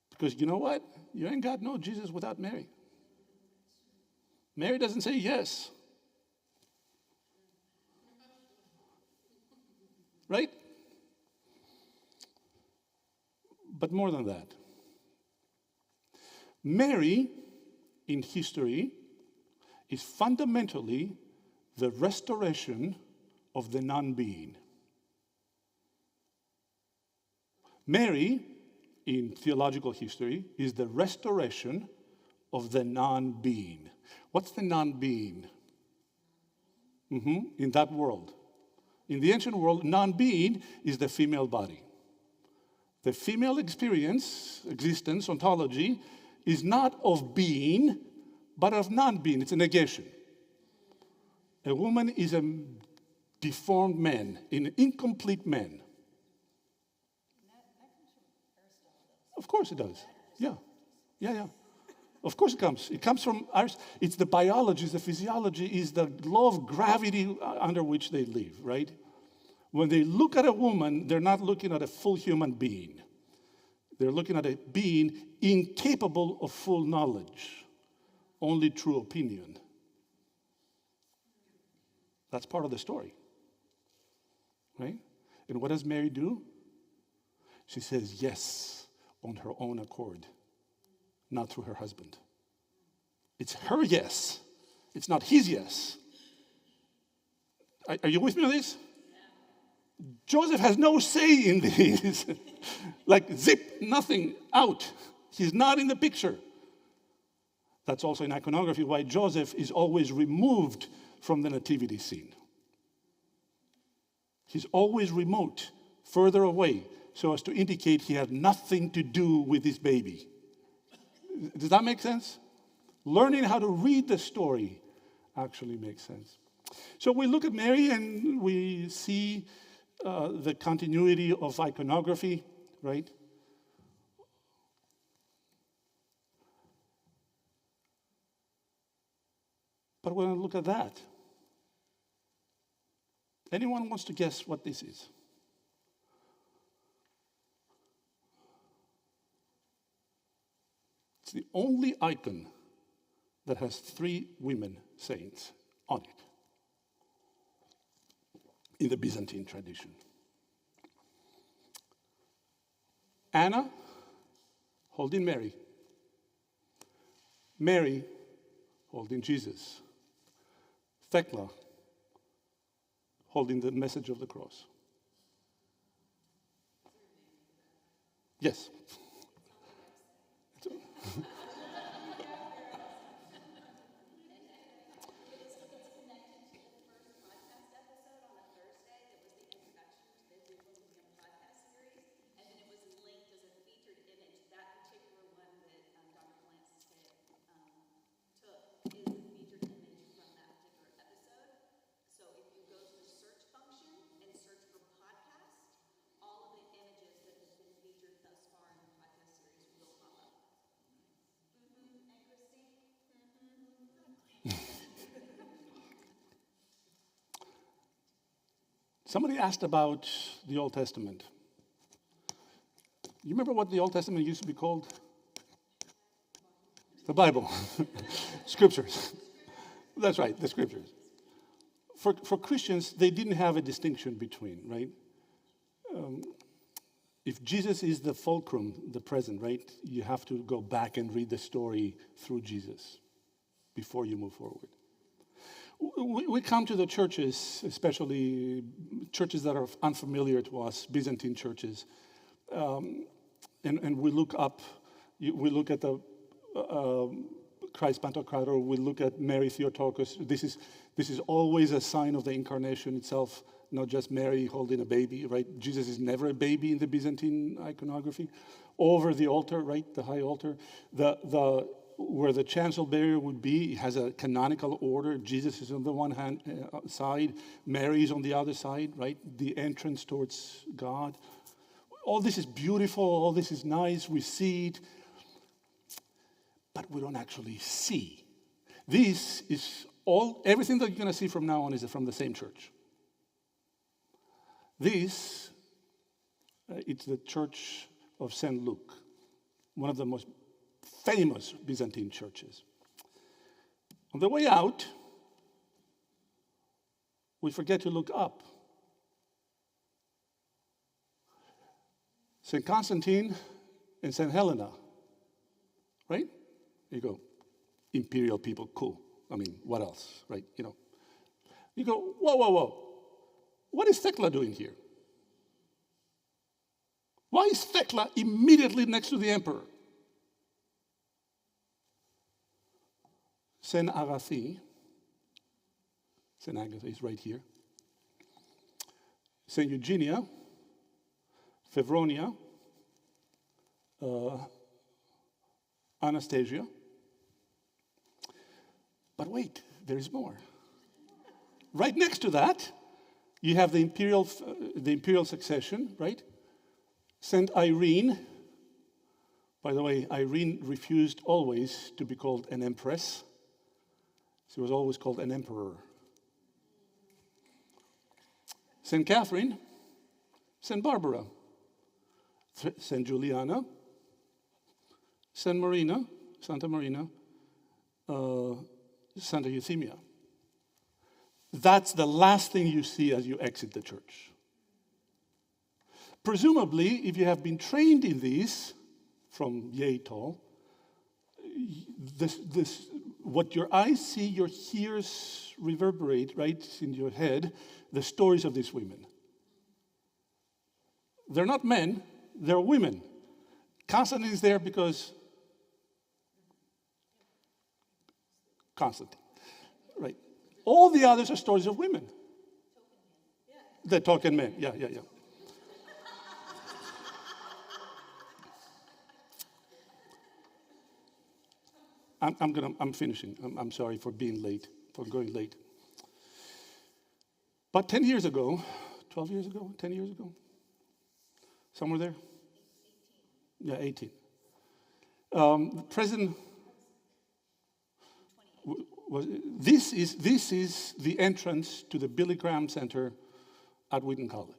Because you know what? You ain't got no Jesus without Mary. Mary doesn't say yes. Right? But more than that. Mary, in history, is fundamentally the restoration of the non-being. Mary, in theological history, is the restoration of the non-being. What's the non-being? In that world. In the ancient world, non-being is the female body. The female existence, ontology, is not of being, but of non-being. It's a negation. A woman is a deformed man, an incomplete man. Of course it does. Yeah. Of course it comes. It comes from ours. It's the biology, it's the physiology, is the law of gravity under which they live, right? When they look at a woman, they're not looking at a full human being. They're looking at a being incapable of full knowledge, only true opinion. That's part of the story, right? And what does Mary do? She says yes on her own accord, not through her husband. It's her yes. It's not his yes. Are you with me on this? Joseph has no say in this. Like zip, nothing, out. He's not in the picture. That's also in iconography why Joseph is always removed from the nativity scene. He's always remote, further away, so as to indicate he had nothing to do with this baby. Does that make sense? Learning how to read the story actually makes sense. So we look at Mary and we see the continuity of iconography, right? But when I look at that, anyone wants to guess what this is? It's the only icon that has 3 women saints on it in the Byzantine tradition. Anna holding Mary. Mary holding Jesus. Thecla holding the message of the cross. Yes. Somebody asked about the Old Testament. You remember what the Old Testament used to be called? The Bible. Scriptures. That's right, the Scriptures. For Christians, they didn't have a distinction between, right? If Jesus is the fulcrum, the present, right? You have to go back and read the story through Jesus before you move forward. We come to the churches, especially churches that are unfamiliar to us, Byzantine churches, and we look up, we look at the Christ Pantocrator, we look at Mary Theotokos. This is always a sign of the incarnation itself, not just Mary holding a baby, right? Jesus is never a baby in the Byzantine iconography. Over the altar, right, the high altar, where the chancel barrier would be, it has a canonical order. Jesus is on the one hand side, Mary is on the other side, right? The entrance towards God. All this is beautiful, all this is nice, we see it, but we don't actually see. This is everything that you're going to see from now on is from the same church. This, it's the Church of St. Luke, one of the most famous Byzantine churches. On the way out, we forget to look up. St. Constantine and St. Helena, right? You go, imperial people, cool. I mean, what else, right? You know. You go, whoa. What is Thecla doing here? Why is Thecla immediately next to the emperor? St. Agatha is right here. St. Eugenia, Fevronia, Anastasia. But wait, there is more. Right next to that, you have the imperial succession, right? St. Irene. By the way, Irene refused always to be called an empress. She was always called an emperor. St. Catherine, St. Barbara, St. Juliana, St. Marina, Santa Marina, Santa Euthymia. That's the last thing you see as you exit the church. Presumably, if you have been trained in these from Yale, what your eyes see, your ears reverberate right in your head, the stories of these women. They're not men, they're women. Constantine is there because Constantine, right? All the others are stories of women. The token men, yeah. I'm finishing. I'm sorry for being late, for going late. But 10 years ago, 12 years ago, 10 years ago, somewhere there? Yeah, 18. The president this is the entrance to the Billy Graham Center at Wheaton College.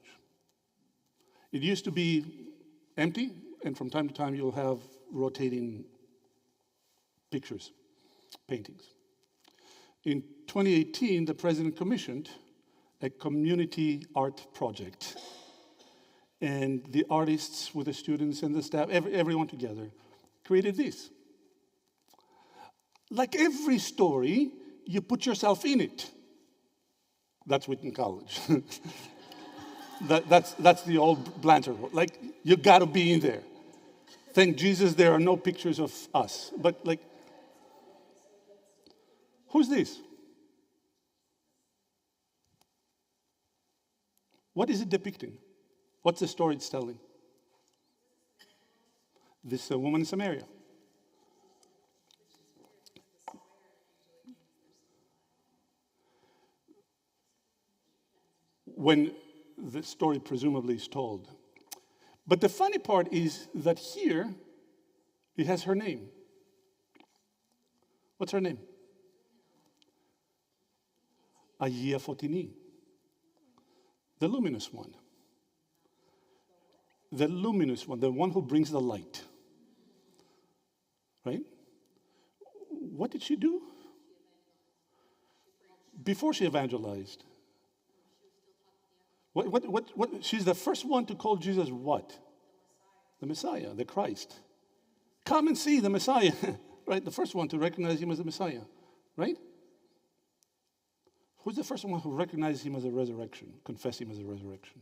It used to be empty, and from time to time you'll have rotating pictures, paintings. In 2018, the president commissioned a community art project. And the artists with the students and the staff, everyone together, created this. Like every story, you put yourself in it. That's Wheaton College. That's the old Blanchard. Like, you got to be in there. Thank Jesus there are no pictures of us. But like, who's this? What is it depicting? What's the story it's telling? This woman in Samaria. When the story presumably is told. But the funny part is that here, it has her name. What's her name? Hagia Fotini. The luminous one. The luminous one, the one who brings the light. Right? What did she do? Before she evangelized. What? She's the first one to call Jesus what? The Messiah, the Christ. Come and see the Messiah. Right? The first one to recognize him as the Messiah. Right? Who's the first one who recognized him as a resurrection, confessed him as a resurrection?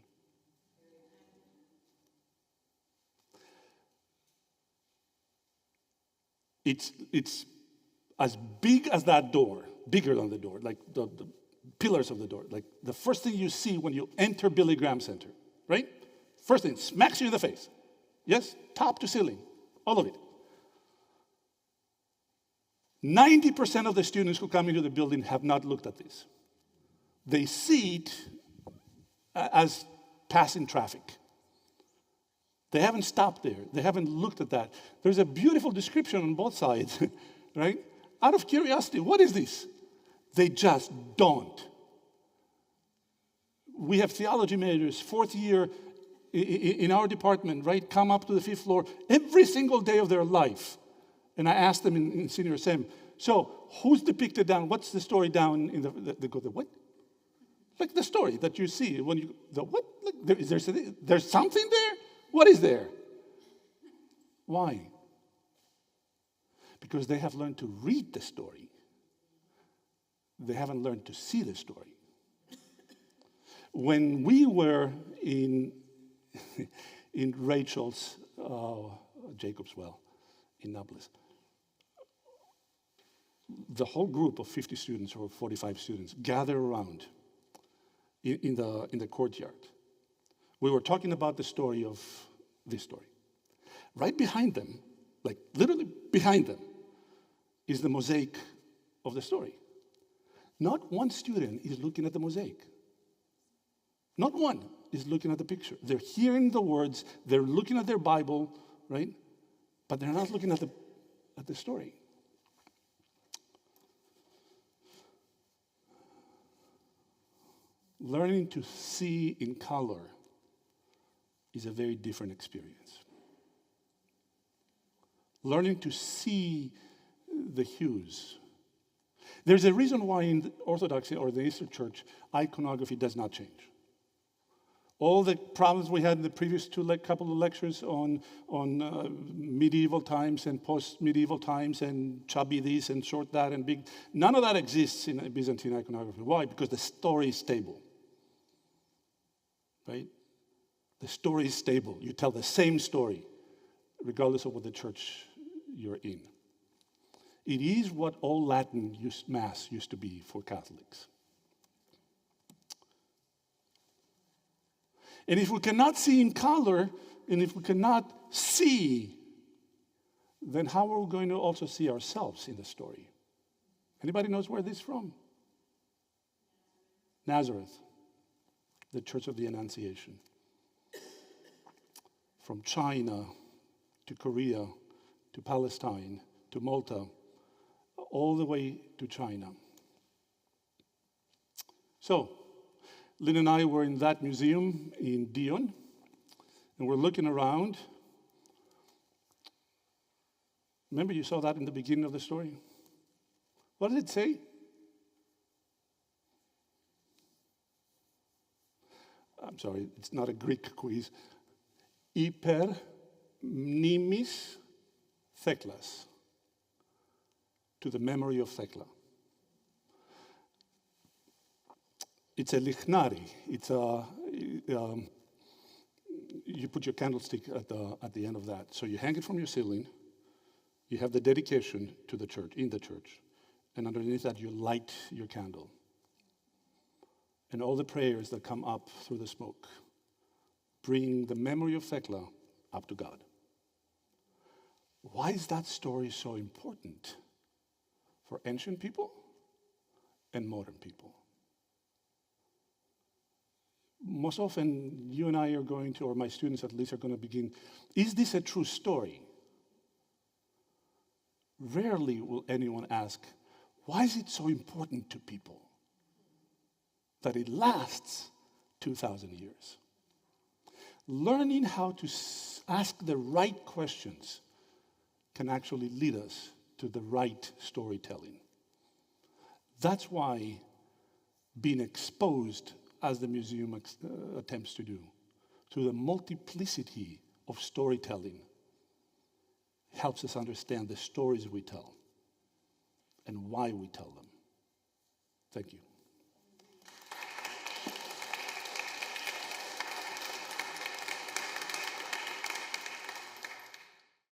It's as big as that door, bigger than the door, like the pillars of the door. Like the first thing you see when you enter Billy Graham Center, right? First thing, smacks you in the face. Yes? Top to ceiling, all of it. 90% of the students who come into the building have not looked at this. They see it as passing traffic. They haven't stopped there. They haven't looked at that. There's a beautiful description on both sides, right? Out of curiosity, what is this? They just don't. We have theology majors, fourth year in our department, right? Come up to the fifth floor every single day of their life. And I asked them in senior sem, so who's depicted down? What's the story down in they go, the what? Like the story that you see when you, the what? Like there's something there? What is there? Why? Because they have learned to read the story. They haven't learned to see the story. When we were in Rachel's Jacob's Well in Nablus, the whole group of 50 students or 45 students gathered around in the courtyard. We were talking about the story of this story. Right behind them, like literally behind them, is the mosaic of the story. Not one student is looking at the mosaic. Not one is looking at the picture. They're hearing the words, they're looking at their Bible, right? But they're not looking at the story. Learning to see in color is a very different experience. Learning to see the hues. There's a reason why in the Orthodoxy or the Eastern Church, iconography does not change. All the problems we had in the previous couple of lectures on medieval times and post-medieval times and chubby this and short that and big, none of that exists in Byzantine iconography. Why? Because the story is stable, right? The story is stable. You tell the same story, regardless of what the church you're in. It is what all Latin Mass used to be for Catholics. And if we cannot see in color, and if we cannot see, then how are we going to also see ourselves in the story? Anybody knows where this is from? Nazareth, the Church of the Annunciation. From China to Korea to Palestine to Malta, all the way to China. So, Lynn and I were in that museum in Dijon, and we're looking around. Remember you saw that in the beginning of the story? What did it say? I'm sorry, it's not a Greek quiz. Hyper mnemis Theklas. To the memory of Thekla. It's a lichnari. It's a you put your candlestick at the end of that. So you hang it from your ceiling. You have the dedication to the church, in the church. And underneath that, you light your candle. And all the prayers that come up through the smoke bring the memory of Thekla up to God. Why is that story so important for ancient people and modern people? Most often, you and I are going to, or my students at least, are going to begin, is this a true story? Rarely will anyone ask, why is it so important to people that it lasts 2,000 years? Learning how to ask the right questions can actually lead us to the right storytelling. That's why being exposed, as the museum attempts to do, to the multiplicity of storytelling helps us understand the stories we tell and why we tell them. Thank you.